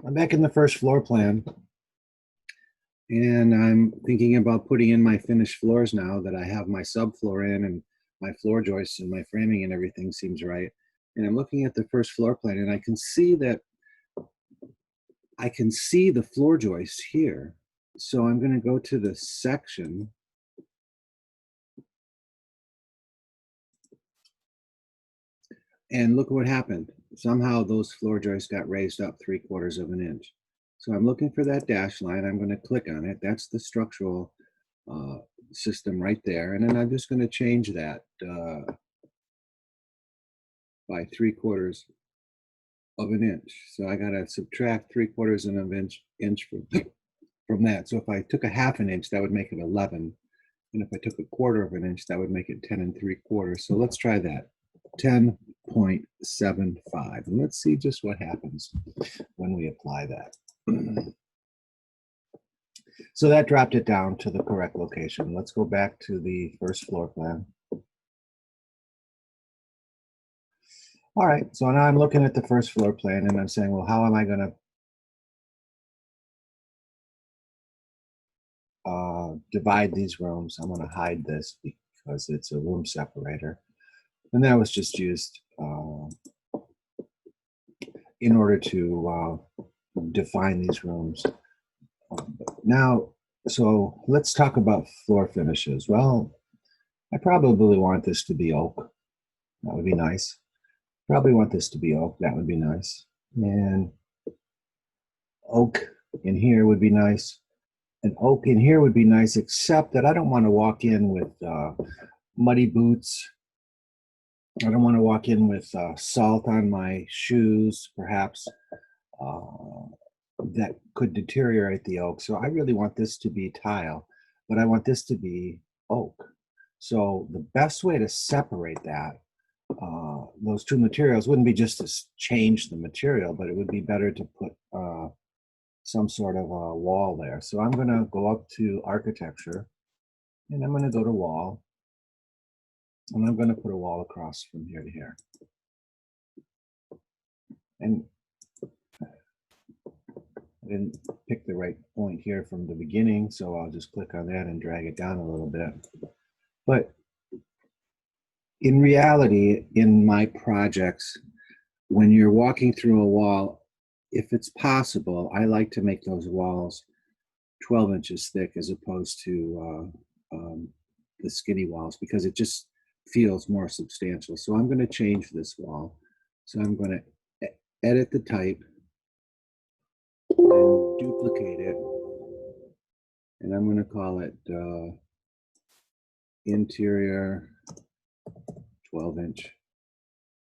I'm back in the first floor plan, and I'm thinking about putting in my finished floors now that I have my subfloor in and my floor joists and my framing and everything seems right. And I'm looking at the first floor plan, and I can see the floor joist here. So I'm going to go to the section, and look what happened. Somehow those floor joists got raised up 3/4 of an inch. So I'm looking for that dash line. I'm going to click on it. That's the structural uh, system right there. And then I'm just going to change that by 3/4 of an inch. So I got to subtract 3/4 of an inch from that. So if I took a half an inch, that would make it 11. And if I took 1/4 of an inch, that would make it 10 3/4. So let's try that. 10.75. And let's see just what happens when we apply that. So that dropped it down to the correct location. Let's go back to the first floor plan. All right, so now I'm looking at the first floor plan and I'm saying, well, how am I going to divide these rooms? I'm going to hide this because it's a room separator. And that was just used in order to define these rooms. Now, so let's talk about floor finishes. Well, I probably want this to be oak. That would be nice. Probably want this to be oak. That would be nice. And oak in here would be nice. And oak in here would be nice, except that I don't want to walk in with muddy boots. I don't want to walk in with salt on my shoes, perhaps. That could deteriorate the oak. So I really want this to be tile, but I want this to be oak. So the best way to separate that, those two materials, wouldn't be just to change the material, but it would be better to put some sort of a wall there. So I'm going to go up to architecture, and I'm going to go to wall, and I'm going to put a wall across from here to here. And I didn't pick the right point here from the beginning, so I'll just click on that and drag it down a little bit. But in reality, in my projects, when you're walking through a wall, if it's possible, I like to make those walls 12 inches thick as opposed to the skinny walls, because it just feels more substantial. So I'm going to change this wall. So I'm going to edit the type and duplicate it, and I'm going to call it interior 12-inch.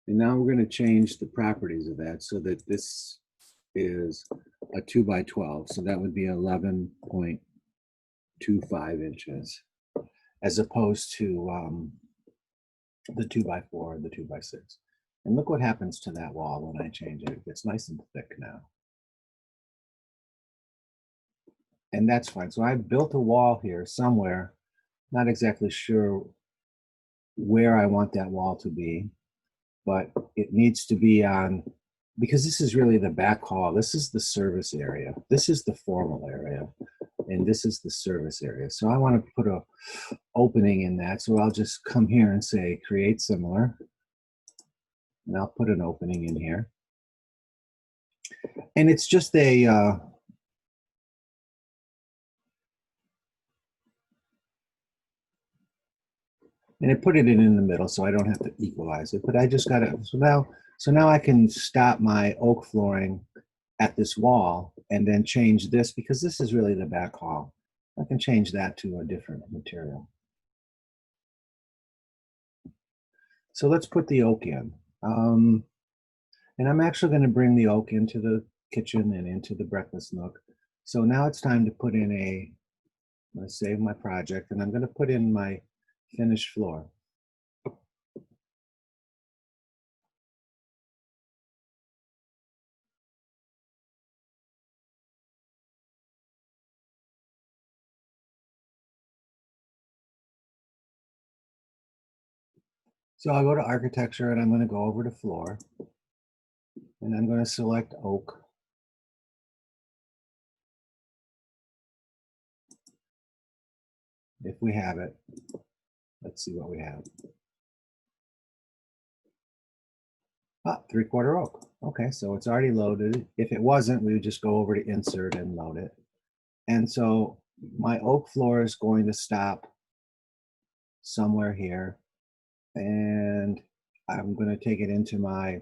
And now we're going to change the properties of that so that this is a 2x12. So that would be 11.25 inches, as opposed to the 2x4 or the 2x6. And look what happens to that wall when I change it. It gets nice and thick now. And that's fine. So I built a wall here somewhere, not exactly sure where I want that wall to be, but it needs to be on, because this is really the back hall. This is the service area. This is the formal area, and this is the service area. So I want to put a opening in that. So I'll just come here and say create similar, and I'll put an opening in here. And it's just a and I put it in the middle so I don't have to equalize it, but I just got it. So now I can stop my oak flooring at this wall and then change this, because this is really the back hall. I can change that to a different material. So let's put the oak in. And I'm actually going to bring the oak into the kitchen and into the breakfast nook. So now it's time to put in I'm going to save my project, and I'm going to put in my finished floor. So I'll go to architecture, and I'm going to go over to floor, and I'm going to select oak. if we have it. Let's see what we have. Ah, 3/4 oak. Okay, so it's already loaded. If it wasn't, we would just go over to insert and load it. And so my oak floor is going to stop somewhere here. And I'm going to take it into my,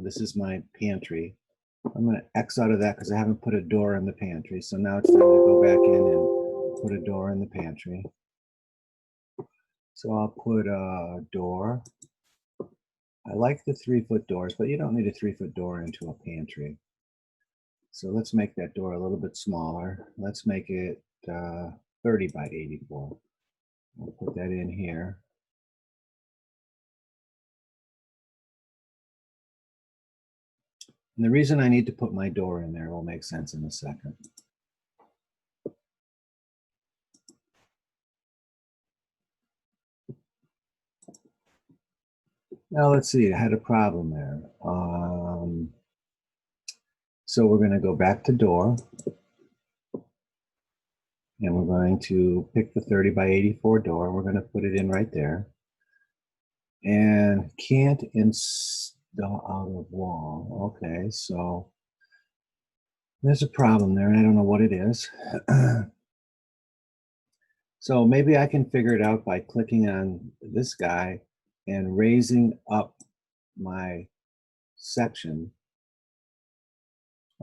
this is my pantry. I'm going to X out of that because I haven't put a door in the pantry. So now it's time to go back in and put a door in the pantry. So I'll put a door. I like the 3-foot doors, but you don't need a 3-foot door into a pantry. So let's make that door a little bit smaller. Let's make it 30 by 84. I'll put that in here. And the reason I need to put my door in there will make sense in a second. Now let's see, I had a problem there. So we're going to go back to door. And we're going to pick the 30 by 84 door. We're going to put it in right there. And can't install out of wall. Okay, so there's a problem there, and I don't know what it is. So maybe I can figure it out by clicking on this guy and raising up my section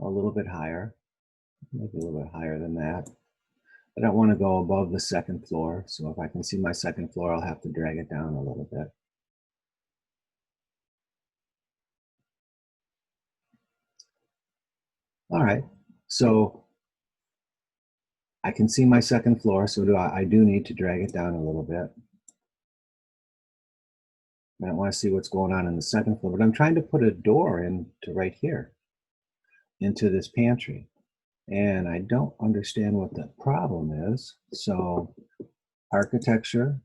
a little bit higher, maybe a little bit higher than that. I don't want to go above the second floor, so if I can see my second floor, I'll have to drag it down a little bit. All right, so I can see my second floor, so I do need to drag it down a little bit. I don't want to see what's going on in the second floor, but I'm trying to put a door into right here, into this pantry. And I don't understand what the problem is. So architecture,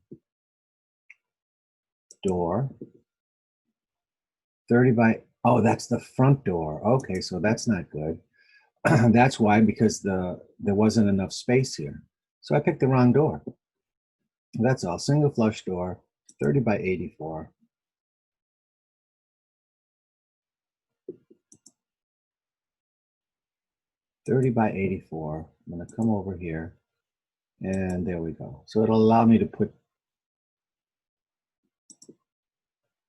door, 30 by, oh, that's the front door. Okay, so that's not good. That's why, because there wasn't enough space here. So I picked the wrong door. That's all, single flush door, 30 by 84. $30 by 84. I'm going to come over here, and there we go. So it'll allow me to put,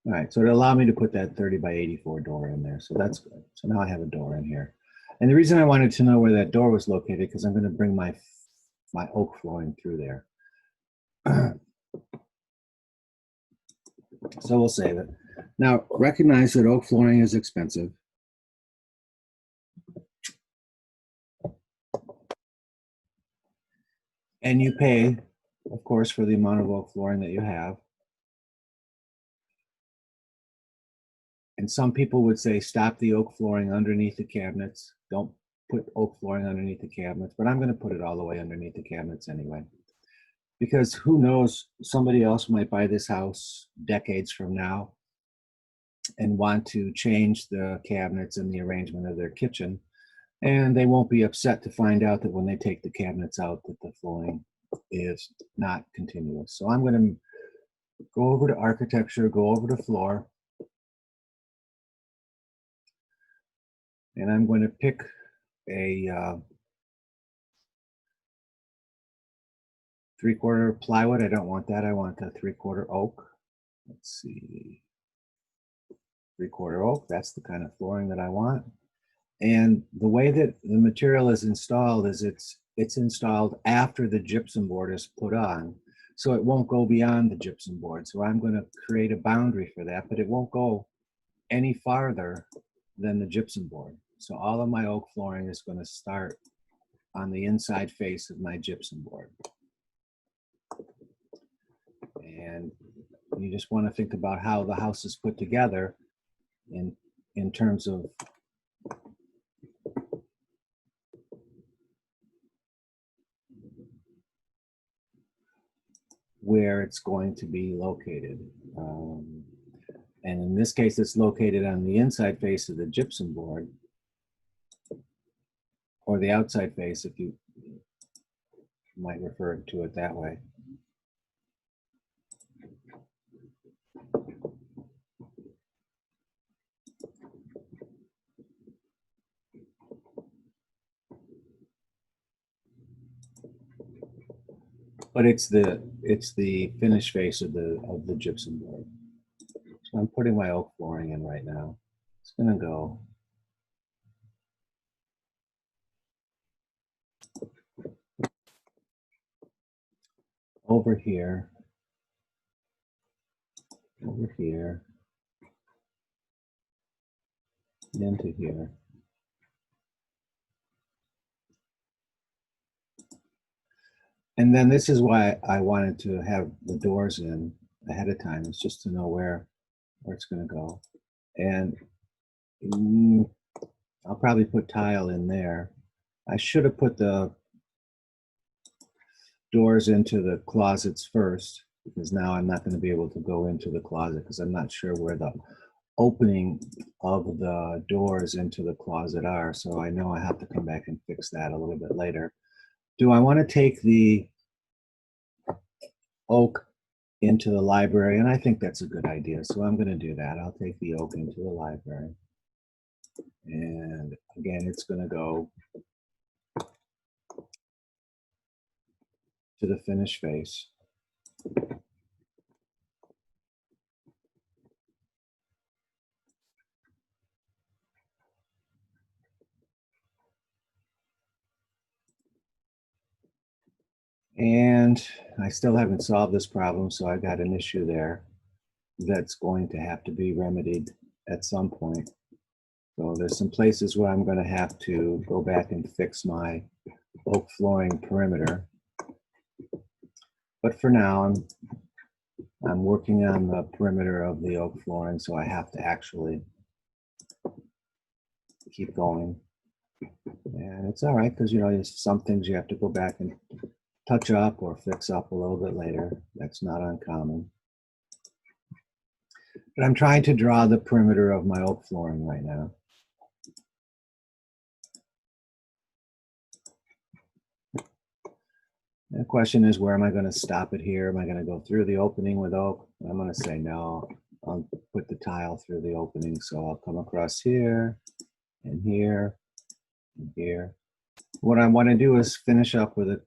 all right, so it'll allow me to put that 30 by 84 door in there. So that's good. So now I have a door in here. And the reason I wanted to know where that door was located, because I'm going to bring my oak flooring through there. So we'll save it. Now, recognize that oak flooring is expensive. And you pay, of course, for the amount of oak flooring that you have. And some people would say, stop the oak flooring underneath the cabinets. Don't put oak flooring underneath the cabinets, but I'm going to put it all the way underneath the cabinets anyway. Because who knows, somebody else might buy this house decades from now and want to change the cabinets and the arrangement of their kitchen. And they won't be upset to find out that when they take the cabinets out that the flooring is not continuous. So I'm going to go over to architecture, go over to floor, and I'm going to pick a 3/4 plywood. I don't want that. I want a 3/4 oak. Let's see. 3/4 oak. That's the kind of flooring that I want. And the way that the material is installed is it's installed after the gypsum board is put on. So it won't go beyond the gypsum board. So I'm going to create a boundary for that, but it won't go any farther than the gypsum board. So all of my oak flooring is going to start on the inside face of my gypsum board. And you just want to think about how the house is put together in terms of where it's going to be located. And in this case, it's located on the inside face of the gypsum board, or the outside face if you, might refer to it that way. But it's the finish face of the gypsum board. So I'm putting my oak flooring in right now. It's gonna go over here, into here. And then this is why I wanted to have the doors in ahead of time. It's just to know where it's going to go. And I'll probably put tile in there. I should have put the doors into the closets first, because now I'm not going to be able to go into the closet because I'm not sure where the opening of the doors into the closet are. So I know I have to come back and fix that a little bit later. Do I want to take the oak into the library? And I think that's a good idea. So I'm going to do that. I'll take the oak into the library. And again, it's going to go to the finished face. And I still haven't solved this problem, so I got an issue there that's going to have to be remedied at some point. So there's some places where I'm going to have to go back and fix my oak flooring perimeter. But for now, I'm working on the perimeter of the oak flooring, so I have to actually keep going. And it's all right, because some things you have to go back and touch up or fix up a little bit later. That's not uncommon. But I'm trying to draw the perimeter of my oak flooring right now. And the question is, where am I going to stop it here? Am I going to go through the opening with oak? I'm going to say no. I'll put the tile through the opening. So I'll come across here and here and here. What I want to do is finish up with an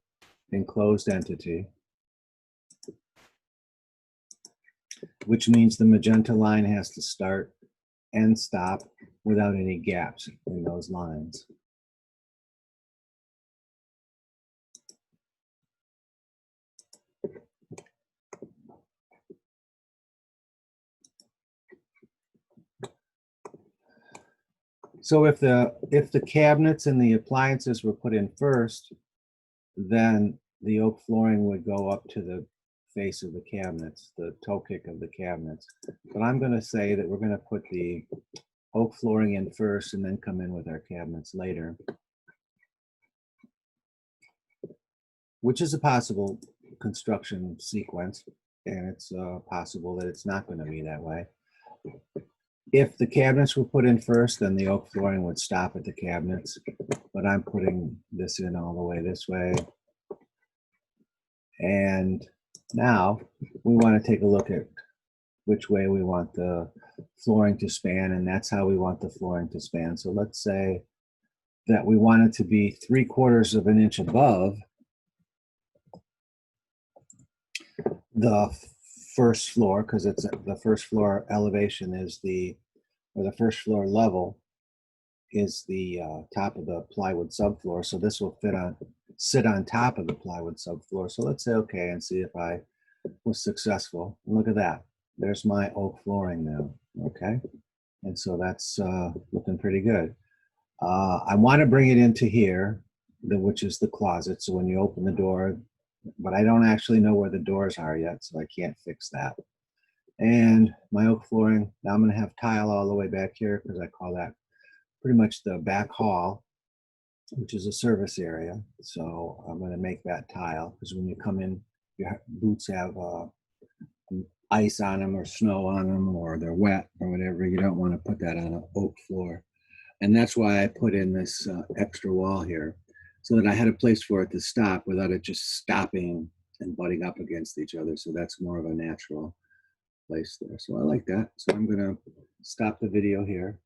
enclosed entity, which means the magenta line has to start and stop without any gaps in those lines. So if the cabinets and the appliances were put in first, then the oak flooring would go up to the face of the cabinets, the toe kick of the cabinets. But I'm going to say that we're going to put the oak flooring in first and then come in with our cabinets later, which is a possible construction sequence, and it's possible that it's not going to be that way. If the cabinets were put in first, then the oak flooring would stop at the cabinets, but I'm putting this in all the way this way. And now we want to take a look at which way we want the flooring to span, and that's how we want the flooring to span. So let's say that we want it to be 3/4 of an inch above the first floor, because it's the first floor elevation is the first floor level is the top of the plywood subfloor. So this will sit on top of the plywood subfloor. So let's say okay and see if I was successful. Look at that. There's my oak flooring now. Okay. And so that's looking pretty good. I want to bring it into here, which is the closet. So when you open the door, but I don't actually know where the doors are yet, so I can't fix that. And my oak flooring, now I'm going to have tile all the way back here because I call that pretty much the back hall, which is a service area. So I'm going to make that tile because when you come in, your boots have ice on them or snow on them, or they're wet or whatever. You don't want to put that on an oak floor. And that's why I put in this extra wall here. so that I had a place for it to stop without it just stopping and butting up against each other. So that's more of a natural place there. So I like that. So I'm going to stop the video here.